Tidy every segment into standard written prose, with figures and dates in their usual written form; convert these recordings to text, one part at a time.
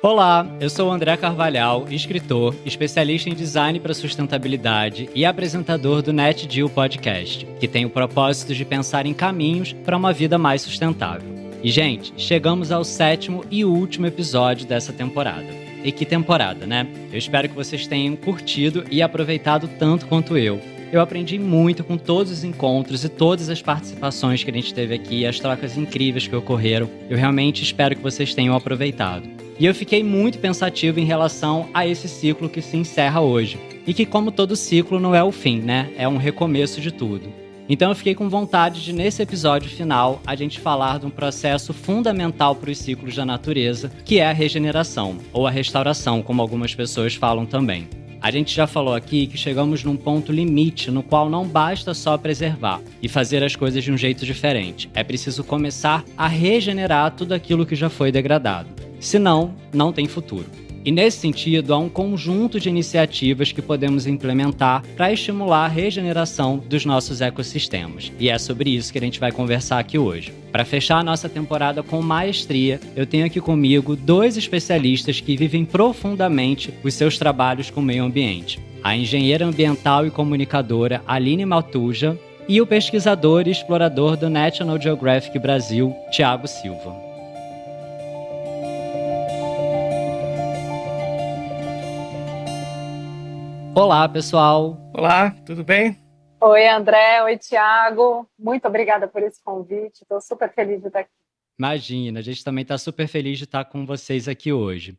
Olá, eu sou o André Carvalhal, escritor, especialista em design para sustentabilidade e apresentador do NetGill Podcast, que tem o propósito de pensar em caminhos para uma vida mais sustentável. E, gente, chegamos ao 7º e último episódio dessa temporada. E que temporada, né? Eu espero que vocês tenham curtido e aproveitado tanto quanto eu. Eu aprendi muito com todos os encontros e todas as participações que a gente teve aqui, as trocas incríveis que ocorreram. Eu realmente espero que vocês tenham aproveitado. E eu fiquei muito pensativo em relação a esse ciclo que se encerra hoje. E que, como todo ciclo, não é o fim, né? É um recomeço de tudo. Então eu fiquei com vontade de, nesse episódio final, a gente falar de um processo fundamental para os ciclos da natureza, que é a regeneração, ou a restauração, como algumas pessoas falam também. A gente já falou aqui que chegamos num ponto limite no qual não basta só preservar e fazer as coisas de um jeito diferente. É preciso começar a regenerar tudo aquilo que já foi degradado. Senão, não tem futuro. E nesse sentido, há um conjunto de iniciativas que podemos implementar para estimular a regeneração dos nossos ecossistemas. E é sobre isso que a gente vai conversar aqui hoje. Para fechar a nossa temporada com maestria, eu tenho aqui comigo 2 especialistas que vivem profundamente os seus trabalhos com o meio ambiente. A engenheira ambiental e comunicadora Aline Maltuja e o pesquisador e explorador do National Geographic Brasil, Thiago Silva. Olá, pessoal! Olá, tudo bem? Oi, André. Oi, Thiago. Muito obrigada por esse convite. Estou super feliz de estar aqui. Imagina, a gente também está super feliz de estar com vocês aqui hoje.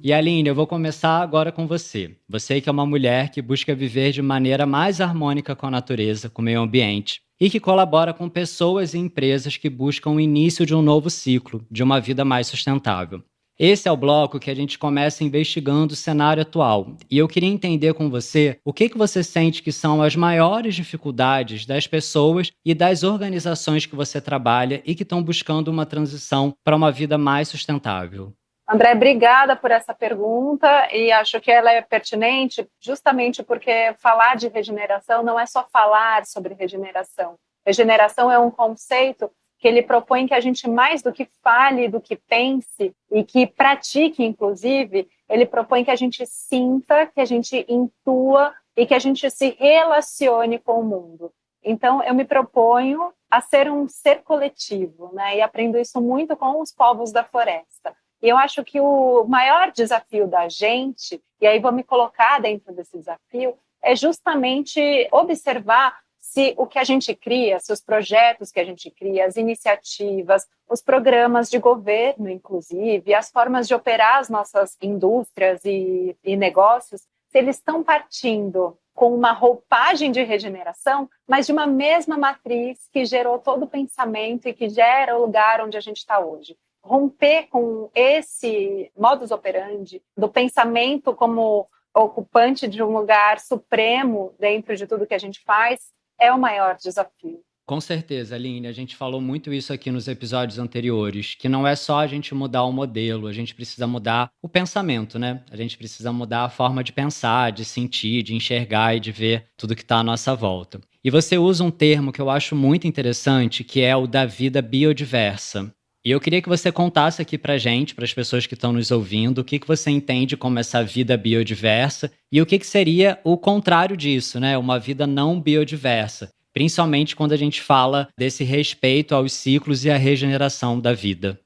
E Aline, eu vou começar agora com você. Você que é uma mulher que busca viver de maneira mais harmônica com a natureza, com o meio ambiente, e que colabora com pessoas e empresas que buscam o início de um novo ciclo, de uma vida mais sustentável. Esse é o bloco que a gente começa investigando o cenário atual. E eu queria entender com você o que você sente que são as maiores dificuldades das pessoas e das organizações que você trabalha e que estão buscando uma transição para uma vida mais sustentável. André, obrigada por essa pergunta e acho que ela é pertinente justamente porque falar de regeneração não é só falar sobre regeneração. Regeneração é um conceito que ele propõe que a gente, mais do que fale, do que pense e que pratique, inclusive, ele propõe que a gente sinta, que a gente intua e que a gente se relacione com o mundo. Então, eu me proponho a ser um ser coletivo, né? E aprendo isso muito com os povos da floresta. E eu acho que o maior desafio da gente, e aí vou me colocar dentro desse desafio, é justamente observar se o que a gente cria, se os projetos que a gente cria, as iniciativas, os programas de governo, inclusive, as formas de operar as nossas indústrias e negócios, se eles estão partindo com uma roupagem de regeneração, mas de uma mesma matriz que gerou todo o pensamento e que gera o lugar onde a gente está hoje. Romper com esse modus operandi do pensamento como ocupante de um lugar supremo dentro de tudo que a gente faz é o maior desafio. Com certeza, Aline, a gente falou muito isso aqui nos episódios anteriores, que não é só a gente mudar o modelo, a gente precisa mudar o pensamento, né? A gente precisa mudar a forma de pensar, de sentir, de enxergar e de ver tudo que está à nossa volta. E você usa um termo que eu acho muito interessante, que é o da vida biodiversa. E eu queria que você contasse aqui pra gente, para as pessoas que estão nos ouvindo, o que você entende como essa vida biodiversa e o que seria o contrário disso, né? Uma vida não biodiversa, principalmente quando a gente fala desse respeito aos ciclos e à regeneração da vida.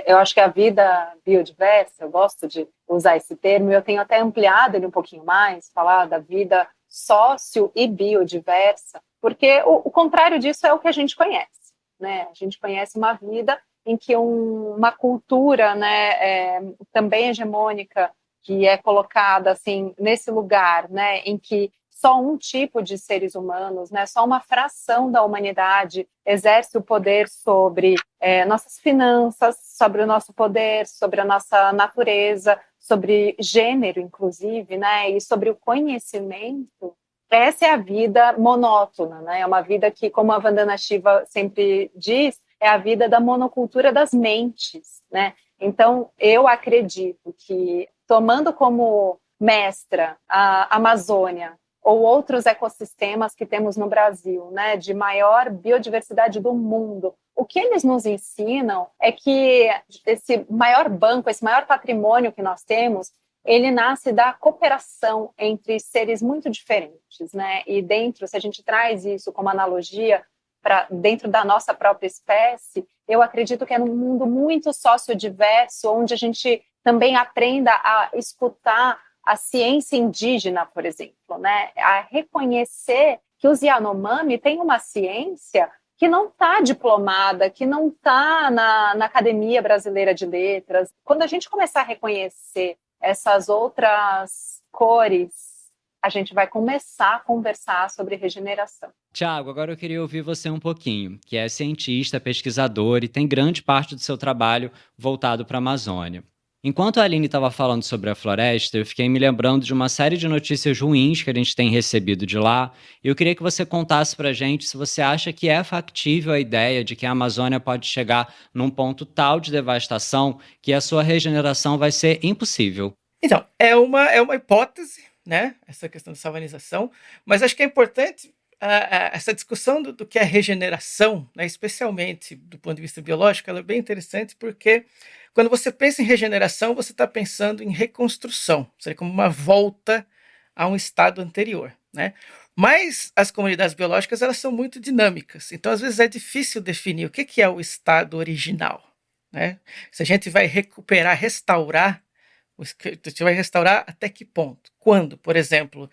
Eu acho que a vida biodiversa, eu gosto de usar esse termo, e eu tenho até ampliado ele um pouquinho mais, falar da vida sócio e biodiversa, porque o contrário disso é o que a gente conhece, né? A gente conhece uma vida em que uma cultura, né, também hegemônica, que é colocada assim, nesse lugar, né, em que só um tipo de seres humanos, né, só uma fração da humanidade exerce o poder sobre nossas finanças, sobre o nosso poder, sobre a nossa natureza, sobre gênero, inclusive, né, e sobre o conhecimento. Essa é a vida monótona, né? É uma vida que, como a Vandana Shiva sempre diz, é a vida da monocultura das mentes, né? Então, eu acredito que, tomando como mestra a Amazônia, ou outros ecossistemas que temos no Brasil, né, de maior biodiversidade do mundo. O que eles nos ensinam é que esse maior banco, esse maior patrimônio que nós temos, ele nasce da cooperação entre seres muito diferentes, né? E dentro, se a gente traz isso como analogia para dentro da nossa própria espécie, eu acredito que é num mundo muito sociodiverso, onde a gente também aprenda a escutar a ciência indígena, por exemplo, né? A reconhecer que os Yanomami têm uma ciência que não está diplomada, que não está na Academia Brasileira de Letras. Quando a gente começar a reconhecer essas outras cores, a gente vai começar a conversar sobre regeneração. Tiago, agora eu queria ouvir você um pouquinho, que é cientista, pesquisador e tem grande parte do seu trabalho voltado para a Amazônia. Enquanto a Aline estava falando sobre a floresta, eu fiquei me lembrando de uma série de notícias ruins que a gente tem recebido de lá. E eu queria que você contasse para a gente se você acha que é factível a ideia de que a Amazônia pode chegar num ponto tal de devastação que a sua regeneração vai ser impossível. Então, é uma hipótese, né? Essa questão da savanização, mas acho que é importante essa discussão do que é regeneração, né? Especialmente do ponto de vista biológico, ela é bem interessante porque quando você pensa em regeneração, você está pensando em reconstrução, seria como uma volta a um estado anterior, né? Mas as comunidades biológicas, elas são muito dinâmicas, então às vezes é difícil definir o que é o estado original, né? Se a gente vai recuperar, restaurar, você vai restaurar até que ponto? Quando, por exemplo,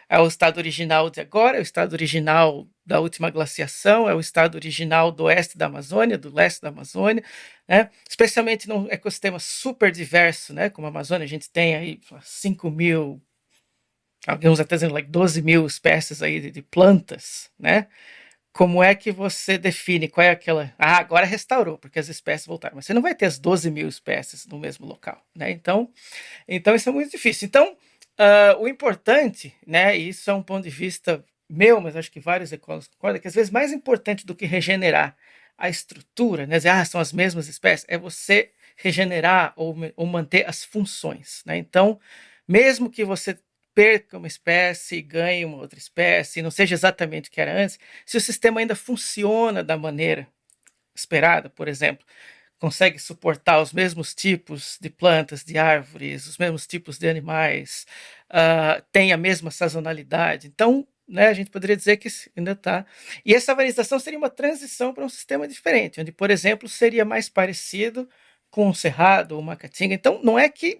é o estado original de agora, é o estado original da última glaciação, é o estado original do oeste da Amazônia, do leste da Amazônia, né? Especialmente num ecossistema super diverso, né? Como a Amazônia, a gente tem aí 5.000, alguns até dizendo 12.000 espécies aí de plantas, né? Como é que você define qual é aquela... agora restaurou, porque as espécies voltaram. Mas você não vai ter as 12.000 espécies no mesmo local, né? Então isso é muito difícil. Então, o importante, né, e isso é um ponto de vista meu, mas acho que vários ecólogos concordam, que às vezes mais importante do que regenerar a estrutura, né, dizer, são as mesmas espécies, é você regenerar ou manter as funções, né? Então, mesmo que você perca uma espécie e ganhe uma outra espécie, não seja exatamente o que era antes, se o sistema ainda funciona da maneira esperada, por exemplo, consegue suportar os mesmos tipos de plantas, de árvores, os mesmos tipos de animais, tem a mesma sazonalidade. Então, né, a gente poderia dizer que ainda está... E essa valorização seria uma transição para um sistema diferente, onde, por exemplo, seria mais parecido com um cerrado ou uma caatinga. Então, não é que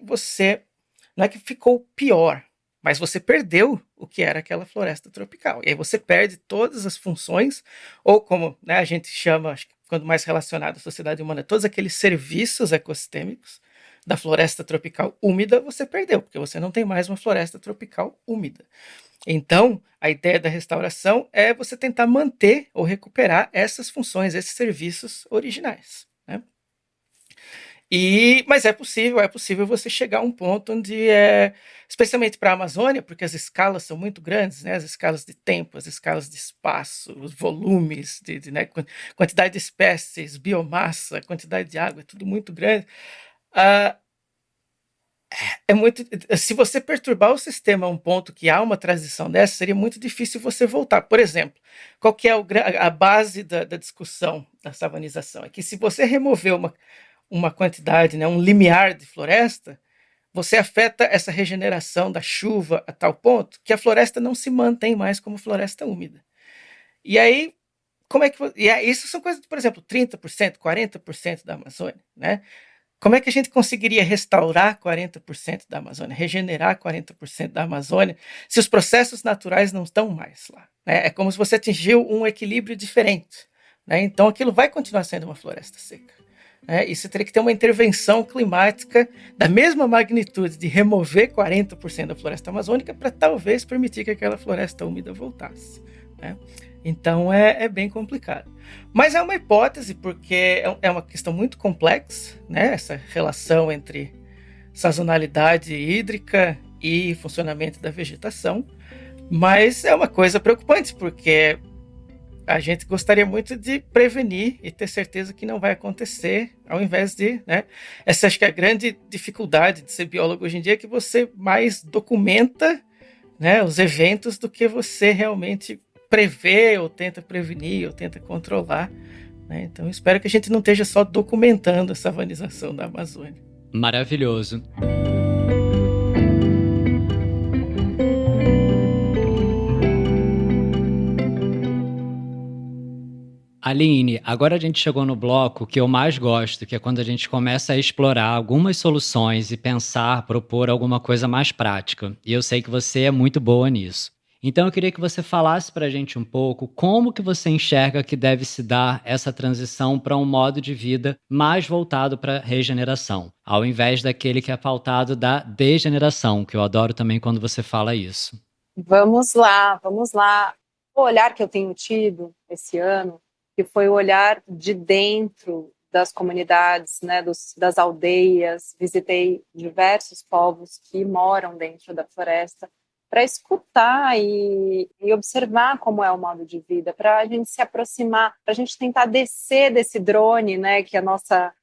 ficou pior, mas você perdeu o que era aquela floresta tropical. E aí você perde todas as funções, ou como, né, a gente chama, acho que quando mais relacionado à sociedade humana, todos aqueles serviços ecossistêmicos da floresta tropical úmida, você perdeu, porque você não tem mais uma floresta tropical úmida. Então, a ideia da restauração é você tentar manter ou recuperar essas funções, esses serviços originais, né? Mas é possível você chegar a um ponto onde especialmente para a Amazônia, porque as escalas são muito grandes, né? As escalas de tempo, as escalas de espaço, os volumes, né? Quantidade de espécies, biomassa, quantidade de água, é tudo muito grande. Se você perturbar o sistema a um ponto que há uma transição dessa, seria muito difícil você voltar. Por exemplo, qual que é a base da discussão da savanização? É que se você remover uma quantidade, né, um limiar de floresta, você afeta essa regeneração da chuva a tal ponto que a floresta não se mantém mais como floresta úmida. E aí, isso são coisas, por exemplo, 30%, 40% da Amazônia, né? Como é que a gente conseguiria restaurar 40% da Amazônia, regenerar 40% da Amazônia, se os processos naturais não estão mais lá, né? É como se você atingiu um equilíbrio diferente, né? Então aquilo vai continuar sendo uma floresta seca. E você teria que ter uma intervenção climática da mesma magnitude de remover 40% da floresta amazônica para talvez permitir que aquela floresta úmida voltasse, né? Então é bem complicado. Mas é uma hipótese, porque é uma questão muito complexa, né? Essa relação entre sazonalidade hídrica e funcionamento da vegetação. Mas é uma coisa preocupante, porque a gente gostaria muito de prevenir e ter certeza que não vai acontecer, ao invés de, né? Essa acho que é a grande dificuldade de ser biólogo hoje em dia, é que você mais documenta né, os eventos do que você realmente prevê ou tenta prevenir ou tenta controlar, né? Então espero que a gente não esteja só documentando a savanização da Amazônia. Maravilhoso. Aline, agora a gente chegou no bloco que eu mais gosto, que é quando a gente começa a explorar algumas soluções e pensar, propor alguma coisa mais prática. E eu sei que você é muito boa nisso. Então eu queria que você falasse para a gente um pouco como que você enxerga que deve se dar essa transição para um modo de vida mais voltado para regeneração, ao invés daquele que é pautado da degeneração, que eu adoro também quando você fala isso. Vamos lá, vamos lá. O olhar que eu tenho tido esse ano, que foi o olhar de dentro das comunidades, né, das aldeias, visitei diversos povos que moram dentro da floresta, para escutar e observar como é o modo de vida, para a gente se aproximar, para a gente tentar descer desse drone, né, que a nossa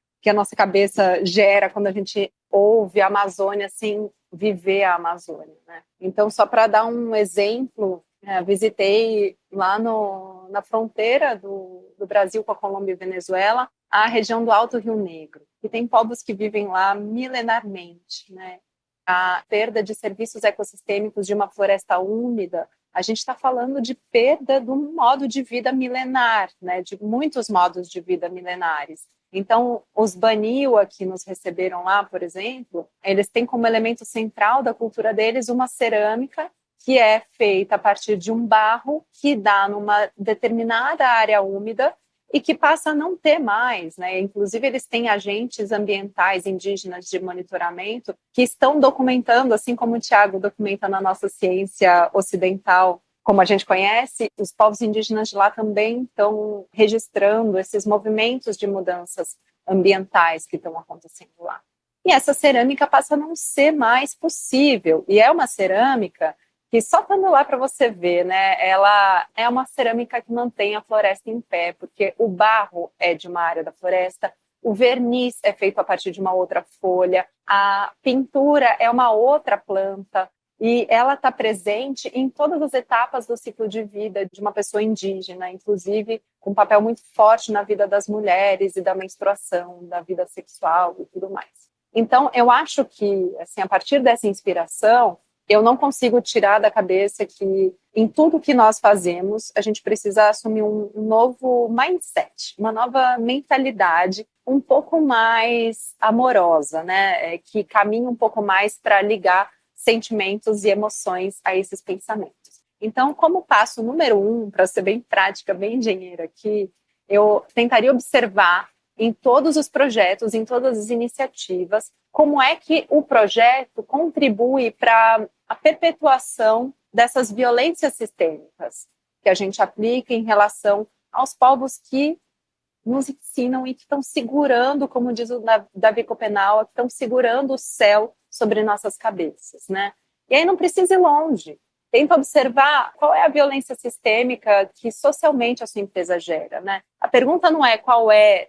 cabeça gera quando a gente ouve a Amazônia sem viver a Amazônia, né? Então, só para dar um exemplo, visitei lá na fronteira do Brasil com a Colômbia e Venezuela, a região do Alto Rio Negro, que tem povos que vivem lá milenarmente, né? A perda de serviços ecossistêmicos de uma floresta úmida, a gente está falando de perda de um modo de vida milenar, né? De muitos modos de vida milenares. Então, os Baniwa que nos receberam lá, por exemplo, eles têm como elemento central da cultura deles uma cerâmica que é feita a partir de um barro que dá numa determinada área úmida e que passa a não ter mais, né? Inclusive, eles têm agentes ambientais indígenas de monitoramento que estão documentando, assim como o Tiago documenta na nossa ciência ocidental, como a gente conhece, os povos indígenas de lá também estão registrando esses movimentos de mudanças ambientais que estão acontecendo lá. E essa cerâmica passa a não ser mais possível. E é uma cerâmica que só estando lá para você ver, né? Ela é uma cerâmica que mantém a floresta em pé, porque o barro é de uma área da floresta, o verniz é feito a partir de uma outra folha, a pintura é uma outra planta, e ela está presente em todas as etapas do ciclo de vida de uma pessoa indígena, inclusive com um papel muito forte na vida das mulheres e da menstruação, da vida sexual e tudo mais. Então, eu acho que, assim, a partir dessa inspiração, eu não consigo tirar da cabeça que em tudo que nós fazemos, a gente precisa assumir um novo mindset, uma nova mentalidade um pouco mais amorosa, né? Que caminhe um pouco mais para ligar sentimentos e emoções a esses pensamentos. Então, como passo número 1, para ser bem prática, bem engenheira aqui, eu tentaria observar em todos os projetos, em todas as iniciativas, como é que o projeto contribui para a perpetuação dessas violências sistêmicas que a gente aplica em relação aos povos que nos ensinam e que estão segurando, como diz o Davi Copenau, que estão segurando o céu sobre nossas cabeças, né? E aí não precisa ir longe. Tenta observar qual é a violência sistêmica que socialmente a sua empresa gera, né? A pergunta não é qual é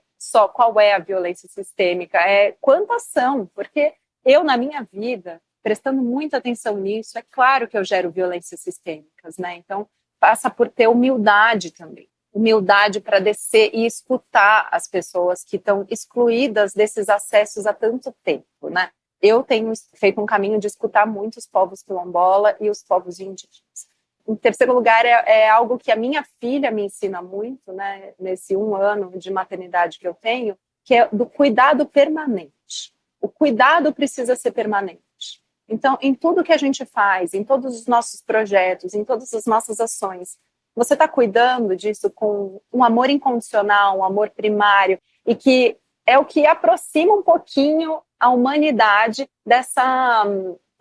a violência sistêmica, é quantas são, porque eu, na minha vida, prestando muita atenção nisso, é claro que eu gero violências sistêmicas, né? Então, passa por ter humildade também. Humildade para descer e escutar as pessoas que estão excluídas desses acessos há tanto tempo, né? Eu tenho feito um caminho de escutar muito os povos quilombola e os povos indígenas. Em terceiro lugar, é algo que a minha filha me ensina muito, né, nesse 1 ano de maternidade que eu tenho, que é do cuidado permanente. O cuidado precisa ser permanente. Então, em tudo que a gente faz, em todos os nossos projetos, em todas as nossas ações, você está cuidando disso com um amor incondicional, um amor primário, e que é o que aproxima um pouquinho a humanidade dessa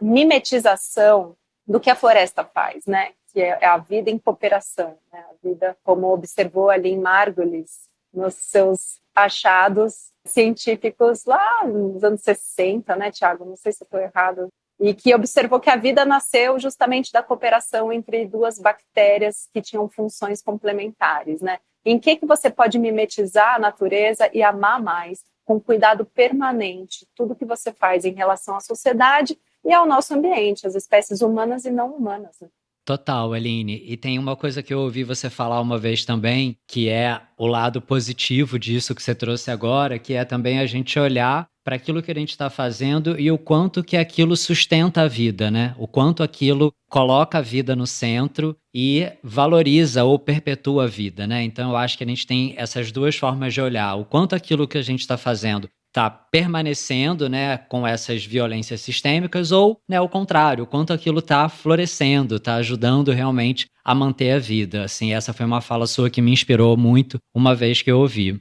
mimetização do que a floresta faz, né? Que é a vida em cooperação, né? A vida, como observou ali em Margulis, nos seus achados científicos lá nos anos 60, né, Tiago? Não sei se eu estou errado. E que observou que a vida nasceu justamente da cooperação entre 2 bactérias que tinham funções complementares, né? Em que você pode mimetizar a natureza e amar mais, com cuidado permanente, tudo que você faz em relação à sociedade e ao nosso ambiente, as espécies humanas e não humanas, né? Total, Aline. E tem uma coisa que eu ouvi você falar uma vez também, que é o lado positivo disso que você trouxe agora, que é também a gente olhar para aquilo que a gente está fazendo e o quanto que aquilo sustenta a vida, né? O quanto aquilo coloca a vida no centro e valoriza ou perpetua a vida, né? Então eu acho que a gente tem essas duas formas de olhar, o quanto aquilo que a gente está fazendo está permanecendo, né, com essas violências sistêmicas ou, né, o contrário, o quanto aquilo está florescendo, está ajudando realmente a manter a vida. Assim, essa foi uma fala sua que me inspirou muito uma vez que eu ouvi.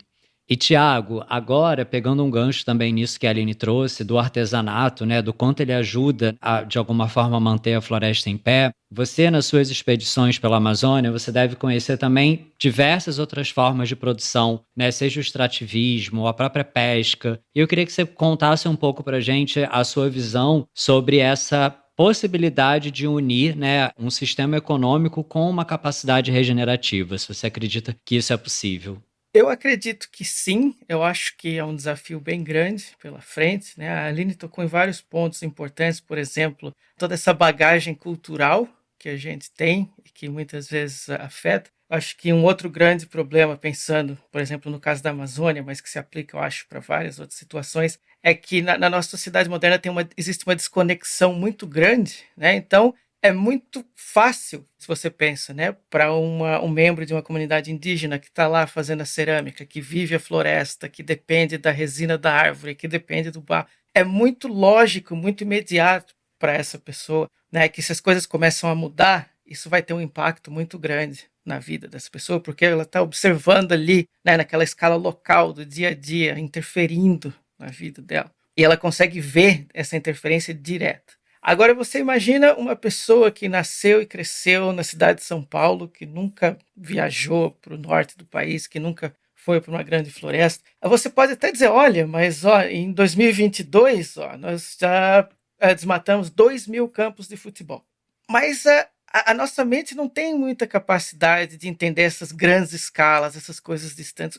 E, Tiago, agora, pegando um gancho também nisso que a Aline trouxe, do artesanato, né, do quanto ele ajuda a, de alguma forma, manter a floresta em pé, você, nas suas expedições pela Amazônia, você deve conhecer também diversas outras formas de produção, né, seja o extrativismo, a própria pesca. E eu queria que você contasse um pouco para a gente a sua visão sobre essa possibilidade de unir, né, um sistema econômico com uma capacidade regenerativa, se você acredita que isso é possível. Eu acredito que sim, eu acho que é um desafio bem grande pela frente, né? A Aline tocou em vários pontos importantes, por exemplo, toda essa bagagem cultural que a gente tem e que muitas vezes afeta. Acho que um outro grande problema, pensando, por exemplo, no caso da Amazônia, mas que se aplica, eu acho, para várias outras situações, é que na nossa sociedade moderna existe uma desconexão muito grande, né? Então, é muito fácil, se você pensa, né, para um membro de uma comunidade indígena que está lá fazendo a cerâmica, que vive a floresta, que depende da resina da árvore, que depende do barro. É muito lógico, muito imediato para essa pessoa, né, que se as coisas começam a mudar, isso vai ter um impacto muito grande na vida dessa pessoa, porque ela está observando ali, né, naquela escala local do dia a dia, interferindo na vida dela. E ela consegue ver essa interferência direta. Agora você imagina uma pessoa que nasceu e cresceu na cidade de São Paulo, que nunca viajou para o norte do país, que nunca foi para uma grande floresta. Você pode até dizer, olha, mas ó, em 2022 ó, nós já desmatamos 2.000 campos de futebol. Mas a nossa mente não tem muita capacidade de entender essas grandes escalas, essas coisas distantes.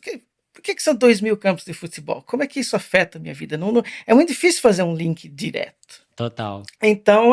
Por que são 2.000 campos de futebol? Como é que isso afeta a minha vida? É muito difícil fazer um link direto. Total. Então,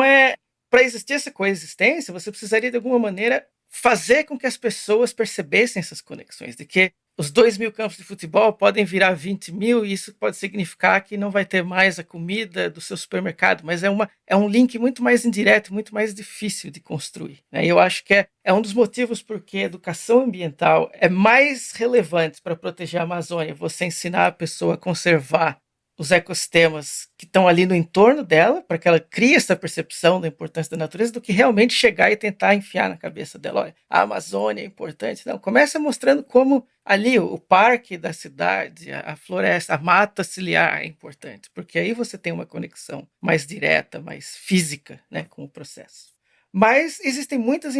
para existir essa coexistência, você precisaria, de alguma maneira, fazer com que as pessoas percebessem essas conexões, de que os 2.000 campos de futebol podem virar 20.000 e isso pode significar que não vai ter mais a comida do seu supermercado, mas é um link muito mais indireto, muito mais difícil de construir, né? E eu acho que é um dos motivos porque a educação ambiental é mais relevante para proteger a Amazônia, você ensinar a pessoa a conservar os ecossistemas que estão ali no entorno dela, para que ela crie essa percepção da importância da natureza, do que realmente chegar e tentar enfiar na cabeça dela, olha, a Amazônia é importante. Não, começa mostrando como ali o parque da cidade, a floresta, a mata ciliar é importante, porque aí você tem uma conexão mais direta, mais física, né, com o processo. Mas existem muitas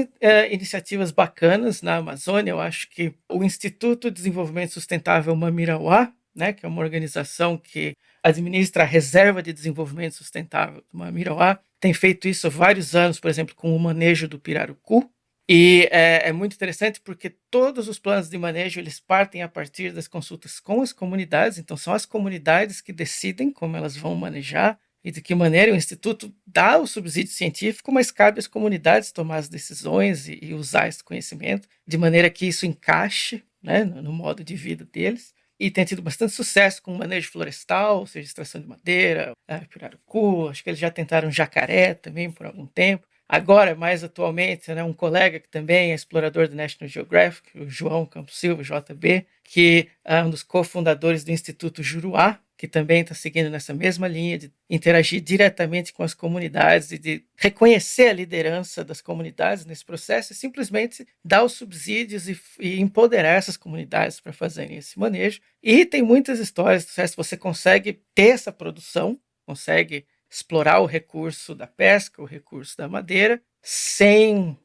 iniciativas bacanas na Amazônia. Eu acho que o Instituto de Desenvolvimento Sustentável Mamirauá, né, que é uma organização que administra a Reserva de Desenvolvimento Sustentável do Mamirauá, tem feito isso há vários anos, por exemplo, com o manejo do pirarucu. E é muito interessante porque todos os planos de manejo eles partem a partir das consultas com as comunidades, então são as comunidades que decidem como elas vão manejar e de que maneira o Instituto dá o subsídio científico, mas cabe às comunidades tomar as decisões e usar esse conhecimento de maneira que isso encaixe, né, no modo de vida deles. E tem tido bastante sucesso com o manejo florestal, ou seja, extração de madeira, pirarucu, acho que eles já tentaram jacaré também por algum tempo. Agora, mais atualmente, né, um colega que também é explorador do National Geographic, o João Campos Silva, JB, que é um dos cofundadores do Instituto Juruá, que também está seguindo nessa mesma linha de interagir diretamente com as comunidades e de reconhecer a liderança das comunidades nesse processo e simplesmente dar os subsídios e empoderar essas comunidades para fazerem esse manejo. E tem muitas histórias do sucesso, você consegue ter essa produção, consegue explorar o recurso da pesca, o recurso da madeira, sem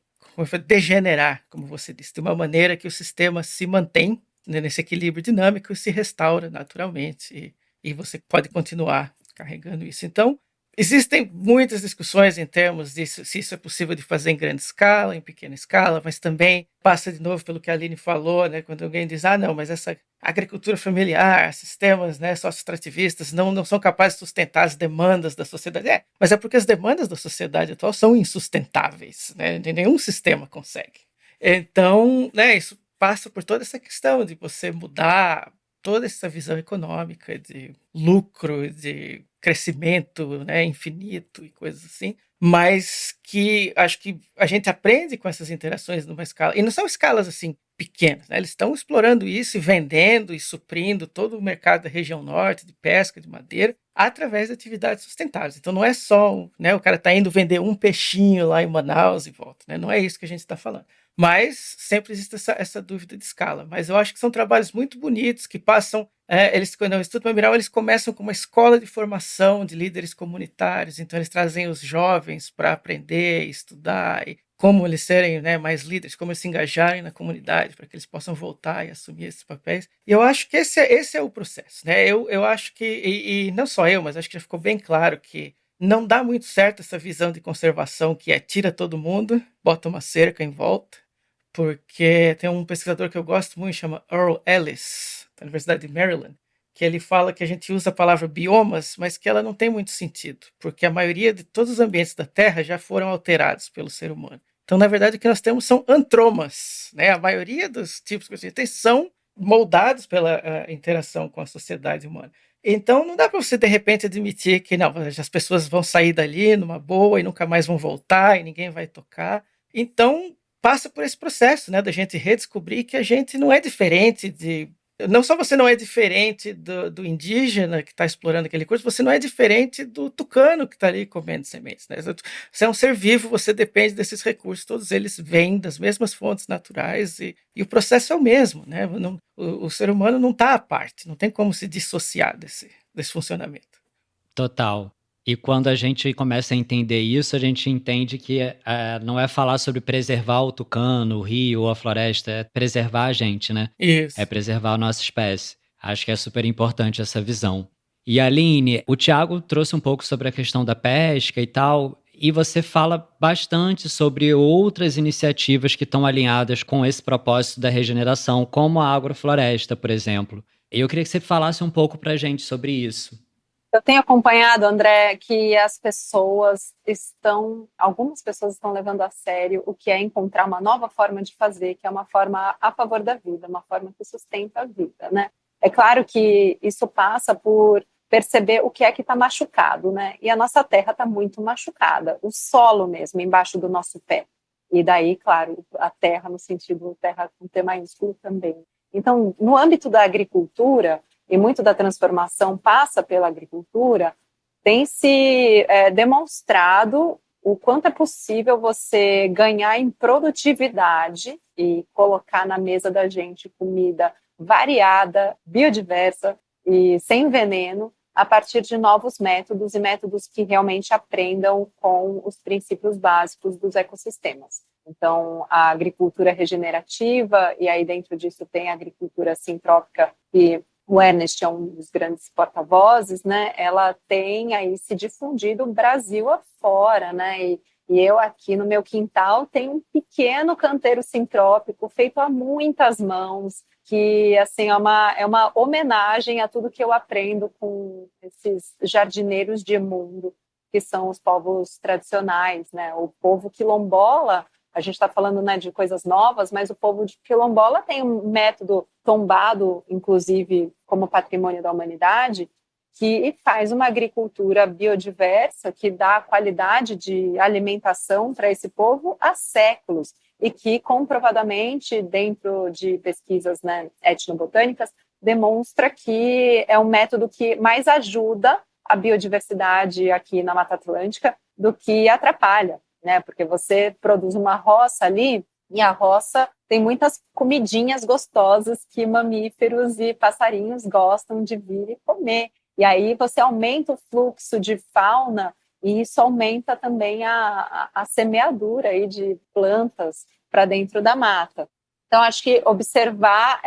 degenerar, como você disse, de uma maneira que o sistema se mantém, né, nesse equilíbrio dinâmico e se restaura naturalmente. E você pode continuar carregando isso. Então, Existem muitas discussões em termos de se isso é possível de fazer em grande escala, em pequena escala, mas também passa de novo pelo que a Aline falou, né, quando alguém diz, não, mas essa agricultura familiar, sistemas, né, sócio-extrativistas não são capazes de sustentar as demandas da sociedade. Mas é porque as demandas da sociedade atual são insustentáveis, né, nenhum sistema consegue. Então, né, isso passa por toda essa questão de você mudar toda essa visão econômica de lucro, de crescimento, né, infinito e coisas assim, mas que acho que a gente aprende com essas interações numa escala, e não são escalas assim pequenas, né? Eles estão explorando isso e vendendo e suprindo todo o mercado da região norte de pesca, de madeira, através de atividades sustentáveis. Então não é só, né, o cara está indo vender um peixinho lá em Manaus e volta, né? Não é isso que a gente está falando. Mas sempre existe essa dúvida de escala. Mas eu acho que são trabalhos muito bonitos que passam. Eles, quando o Instituto Mambiral, eles começam com uma escola de formação de líderes comunitários. Então eles trazem os jovens para aprender, estudar e como eles serem, né, mais líderes, como eles se engajarem na comunidade para que eles possam voltar e assumir esses papéis. E eu acho que esse é o processo, né? Eu acho que e não só eu, mas acho que já ficou bem claro que não dá muito certo essa visão de conservação que tira todo mundo, bota uma cerca em volta, porque tem um pesquisador que eu gosto muito, chama Earl Ellis, da Universidade de Maryland, que ele fala que a gente usa a palavra biomas, mas que ela não tem muito sentido, porque a maioria de todos os ambientes da Terra já foram alterados pelo ser humano. Então, na verdade, o que nós temos são antromas, né? A maioria dos tipos que a gente tem são moldados pela interação com a sociedade humana. Então, não dá para você, de repente, admitir que não, as pessoas vão sair dali numa boa e nunca mais vão voltar e ninguém vai tocar. Então, passa por esse processo, né, da gente redescobrir que a gente não é diferente de... Não só você não é diferente do indígena que está explorando aquele curso, você não é diferente do tucano que está ali comendo sementes, né? Você é um ser vivo, você depende desses recursos, todos eles vêm das mesmas fontes naturais e o processo é o mesmo, né? O ser humano não está à parte, não tem como se dissociar desse funcionamento. Total. E quando a gente começa a entender isso, a gente entende que não é falar sobre preservar o tucano, o rio ou a floresta, é preservar a gente, né? Isso. É preservar a nossa espécie. Acho que é super importante essa visão. E Aline, o Thiago trouxe um pouco sobre a questão da pesca e tal, e você fala bastante sobre outras iniciativas que estão alinhadas com esse propósito da regeneração, como a agrofloresta, por exemplo. E eu queria que você falasse um pouco para a gente sobre isso. Eu tenho acompanhado, André, que algumas pessoas estão levando a sério o que é encontrar uma nova forma de fazer, que é uma forma a favor da vida, uma forma que sustenta a vida, né? É claro que isso passa por perceber o que é que está machucado, né? E a nossa terra está muito machucada, o solo mesmo, embaixo do nosso pé. E daí, claro, a terra no sentido terra com T maiúsculo também. Então, no âmbito da agricultura, e muito da transformação passa pela agricultura, tem se demonstrado o quanto é possível você ganhar em produtividade e colocar na mesa da gente comida variada, biodiversa e sem veneno, a partir de novos métodos e métodos que realmente aprendam com os princípios básicos dos ecossistemas. Então, a agricultura regenerativa, e aí dentro disso tem a agricultura sintrópica, que o Ernest é um dos grandes porta-vozes, né? Ela tem aí se difundido Brasil afora, né? E eu aqui no meu quintal tenho um pequeno canteiro sintrópico feito a muitas mãos, que assim é uma homenagem a tudo que eu aprendo com esses jardineiros de mundo, que são os povos tradicionais, né? O povo quilombola, a gente está falando, né, de coisas novas, mas o povo de quilombola tem um método tombado, inclusive, como patrimônio da humanidade, que faz uma agricultura biodiversa, que dá qualidade de alimentação para esse povo há séculos, e que, comprovadamente, dentro de pesquisas, né, etnobotânicas, demonstra que é um método que mais ajuda a biodiversidade aqui na Mata Atlântica do que atrapalha, né? Porque você produz uma roça ali, e a roça tem muitas comidinhas gostosas que mamíferos e passarinhos gostam de vir e comer. E aí você aumenta o fluxo de fauna e isso aumenta também a semeadura aí de plantas para dentro da mata. Então, acho que observar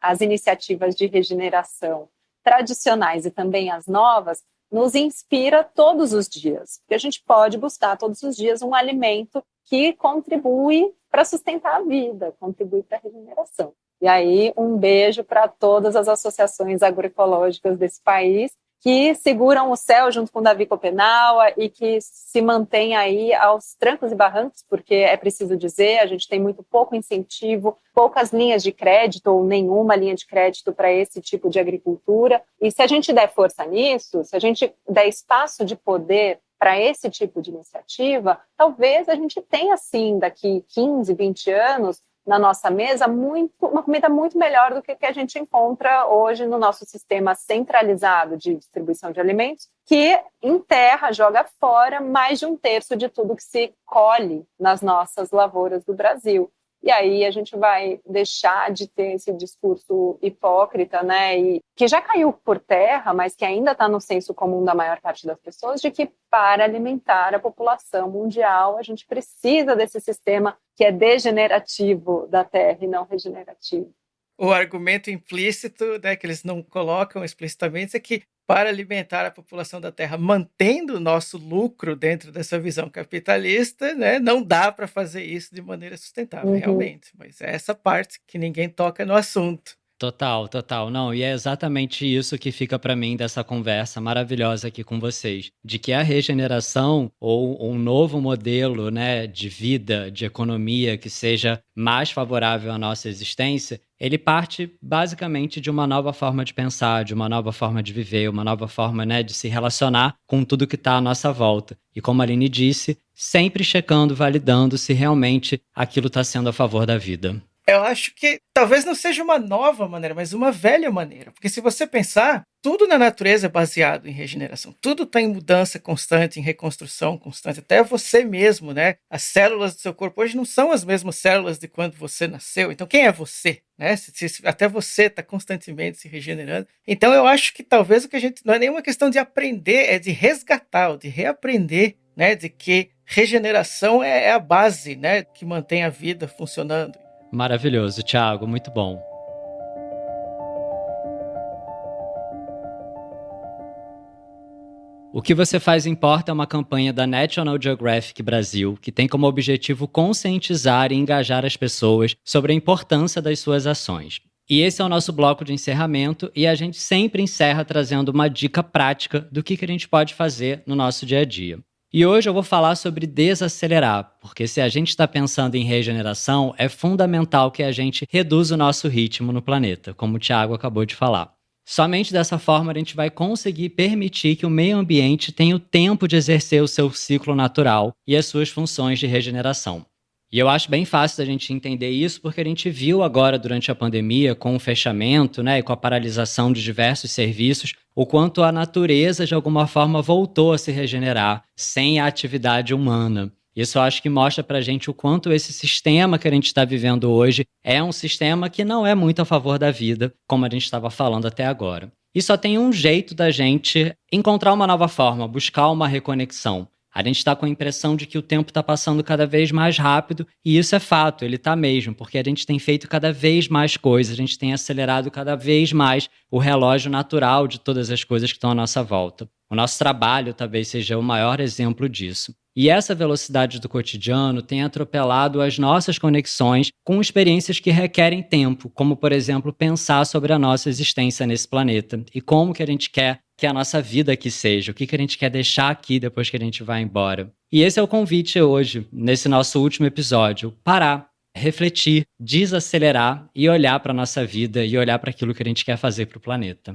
as iniciativas de regeneração tradicionais e também as novas nos inspira todos os dias, porque a gente pode buscar todos os dias um alimento que contribui para sustentar a vida, contribui para a regeneração. E aí, um beijo para todas as associações agroecológicas desse país que seguram o céu junto com Davi Copenaua e que se mantém aí aos trancos e barrancos, porque é preciso dizer, a gente tem muito pouco incentivo, poucas linhas de crédito ou nenhuma linha de crédito para esse tipo de agricultura. E se a gente der força nisso, se a gente der espaço de poder para esse tipo de iniciativa, talvez a gente tenha, sim, daqui 15, 20 anos, na nossa mesa, uma comida muito melhor do que a gente encontra hoje no nosso sistema centralizado de distribuição de alimentos, que enterra, joga fora mais de 1/3 de tudo que se colhe nas nossas lavouras do Brasil. E aí a gente vai deixar de ter esse discurso hipócrita, né, e que já caiu por terra, mas que ainda está no senso comum da maior parte das pessoas, de que para alimentar a população mundial a gente precisa desse sistema que é degenerativo da terra e não regenerativo. O argumento implícito, né, que eles não colocam explicitamente, é que para alimentar a população da Terra, mantendo o nosso lucro dentro dessa visão capitalista, né, não dá para fazer isso de maneira sustentável, realmente. Mas é essa parte que ninguém toca no assunto. Total, total. Não, e é exatamente isso que fica para mim dessa conversa maravilhosa aqui com vocês, de que a regeneração ou um novo modelo, né, de vida, de economia que seja mais favorável à nossa existência, ele parte basicamente de uma nova forma de pensar, de uma nova forma de viver, uma nova forma, né, de se relacionar com tudo que está à nossa volta. E como a Aline disse, sempre checando, validando se realmente aquilo está sendo a favor da vida. Eu acho que talvez não seja uma nova maneira, mas uma velha maneira. Porque se você pensar, tudo na natureza é baseado em regeneração. Tudo está em mudança constante, em reconstrução constante. Até você mesmo, né? As células do seu corpo hoje não são as mesmas células de quando você nasceu. Então quem é você? Né? Até você está constantemente se regenerando. Então eu acho que talvez o que a gente... Não é nenhuma questão de aprender, é de resgatar, de reaprender, né? De que regeneração é a base, né? Que mantém a vida funcionando. Maravilhoso, Thiago, muito bom. O que você faz importa é uma campanha da National Geographic Brasil, que tem como objetivo conscientizar e engajar as pessoas sobre a importância das suas ações. E esse é o nosso bloco de encerramento, e a gente sempre encerra trazendo uma dica prática do que a gente pode fazer no nosso dia a dia. E hoje eu vou falar sobre desacelerar, porque se a gente está pensando em regeneração, é fundamental que a gente reduza o nosso ritmo no planeta, como o Thiago acabou de falar. Somente dessa forma a gente vai conseguir permitir que o meio ambiente tenha o tempo de exercer o seu ciclo natural e as suas funções de regeneração. E eu acho bem fácil da gente entender isso porque a gente viu agora durante a pandemia, com o fechamento, né, e com a paralisação de diversos serviços, o quanto a natureza de alguma forma voltou a se regenerar sem a atividade humana. Isso eu acho que mostra pra gente o quanto esse sistema que a gente está vivendo hoje é um sistema que não é muito a favor da vida, como a gente estava falando até agora. E só tem um jeito da gente encontrar uma nova forma, buscar uma reconexão. A gente está com a impressão de que o tempo está passando cada vez mais rápido, e isso é fato, ele está mesmo, porque a gente tem feito cada vez mais coisas, a gente tem acelerado cada vez mais o relógio natural de todas as coisas que estão à nossa volta. O nosso trabalho talvez seja o maior exemplo disso. E essa velocidade do cotidiano tem atropelado as nossas conexões com experiências que requerem tempo, como, por exemplo, pensar sobre a nossa existência nesse planeta e como que a gente quer que a nossa vida aqui seja, o que a gente quer deixar aqui depois que a gente vai embora. E esse é o convite hoje, nesse nosso último episódio, parar, refletir, desacelerar e olhar para a nossa vida e olhar para aquilo que a gente quer fazer para o planeta.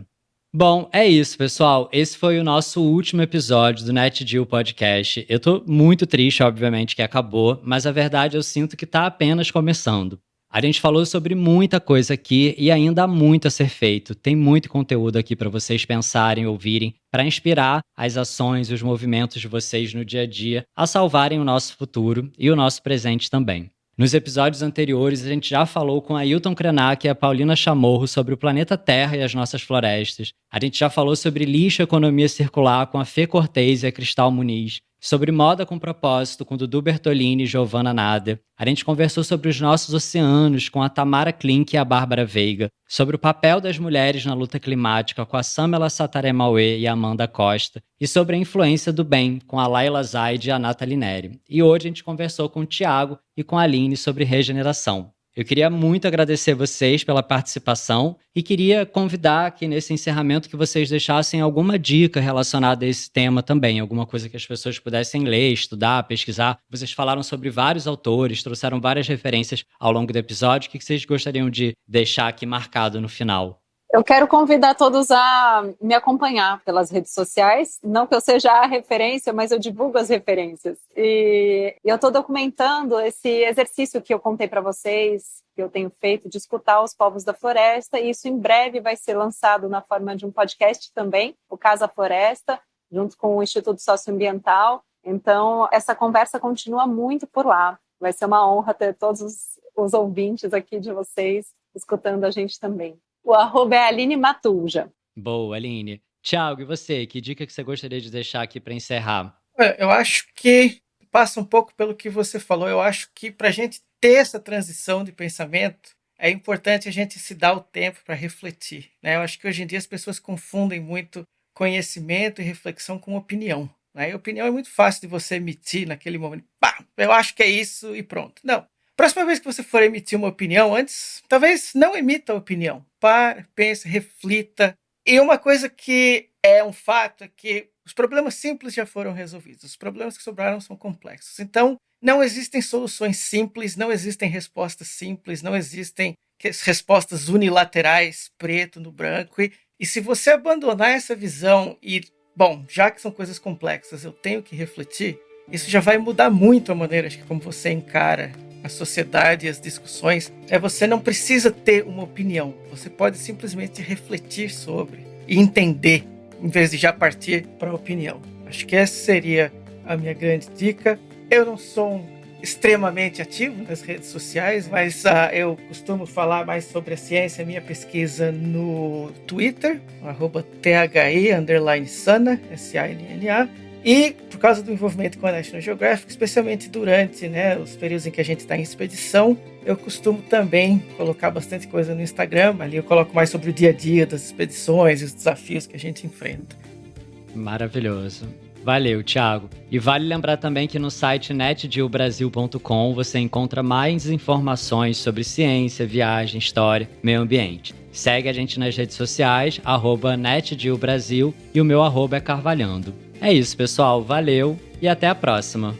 Bom, é isso, pessoal. Esse foi o nosso último episódio do NetGeo Podcast. Eu tô muito triste, obviamente, que acabou, mas a verdade eu sinto que tá apenas começando. A gente falou sobre muita coisa aqui e ainda há muito a ser feito. Tem muito conteúdo aqui para vocês pensarem, ouvirem, para inspirar as ações e os movimentos de vocês no dia a dia a salvarem o nosso futuro e o nosso presente também. Nos episódios anteriores, a gente já falou com a Ailton Krenak e a Paulina Chamorro sobre o planeta Terra e as nossas florestas. A gente já falou sobre lixo e economia circular com a Fê Cortez e a Cristal Muniz. sobre moda com propósito com Dudu Bertolini e Giovanna Nader. A gente conversou sobre os nossos oceanos com a Tamara Klink e a Bárbara Veiga, sobre o papel das mulheres na luta climática com a Samela Sataré-Mauê e a Amanda Costa, e sobre a influência do bem com a Laila Zaid e a Nathalie Neri. E hoje a gente conversou com o Thiago e com a Aline sobre regeneração. Eu queria muito agradecer vocês pela participação e queria convidar aqui nesse encerramento que vocês deixassem alguma dica relacionada a esse tema também, alguma coisa que as pessoas pudessem ler, estudar, pesquisar. Vocês falaram sobre vários autores, trouxeram várias referências ao longo do episódio. O que vocês gostariam de deixar aqui marcado no final? Eu quero convidar todos a me acompanhar pelas redes sociais. Não que eu seja a referência, mas eu divulgo as referências. E eu estou documentando esse exercício que eu contei para vocês, que eu tenho feito, de escutar os povos da floresta. E isso em breve vai ser lançado na forma de um podcast também, o Casa Floresta, junto com o Instituto Socioambiental. Então, essa conversa continua muito por lá. Vai ser uma honra ter todos os ouvintes aqui de vocês escutando a gente também. O arroba é Aline Matulja. Boa, Aline. Thiago, e você? Que dica que você gostaria de deixar aqui para encerrar? Eu acho que passa um pouco pelo que você falou. Eu acho que para a gente ter essa transição de pensamento, é importante a gente se dar o tempo para refletir, né? Eu acho que hoje em dia as pessoas confundem muito conhecimento e reflexão com opinião, né? E opinião é muito fácil de você emitir naquele momento. Pá, eu acho que é isso e pronto. Não. Próxima vez que você for emitir uma opinião, antes, talvez não emita a opinião. Pare, pense, reflita. E uma coisa que é um fato é que os problemas simples já foram resolvidos. Os problemas que sobraram são complexos. Então, não existem soluções simples, não existem respostas simples, não existem respostas unilaterais, preto no branco. E se você abandonar essa visão e, bom, já que são coisas complexas, eu tenho que refletir, isso já vai mudar muito a maneira de como você encara a sociedade e as discussões. Você não precisa ter uma opinião, você pode simplesmente refletir sobre e entender, em vez de já partir para a opinião. Acho que essa seria a minha grande dica. Eu não sou extremamente ativo nas redes sociais, mas eu costumo falar mais sobre a ciência, minha pesquisa no Twitter, @THE_Sana, SANNA. E por causa do envolvimento com a National Geographic, especialmente durante os períodos em que a gente está em expedição, eu costumo também colocar bastante coisa no Instagram. Ali eu coloco mais sobre o dia a dia das expedições e os desafios que a gente enfrenta. Maravilhoso. Valeu, Thiago. E vale lembrar também que no site netdealbrasil.com você encontra mais informações sobre ciência, viagem, história, meio ambiente. Segue a gente nas redes sociais, @netdealbrasil, e o meu @é Carvalhando. É isso, pessoal. Valeu e até a próxima.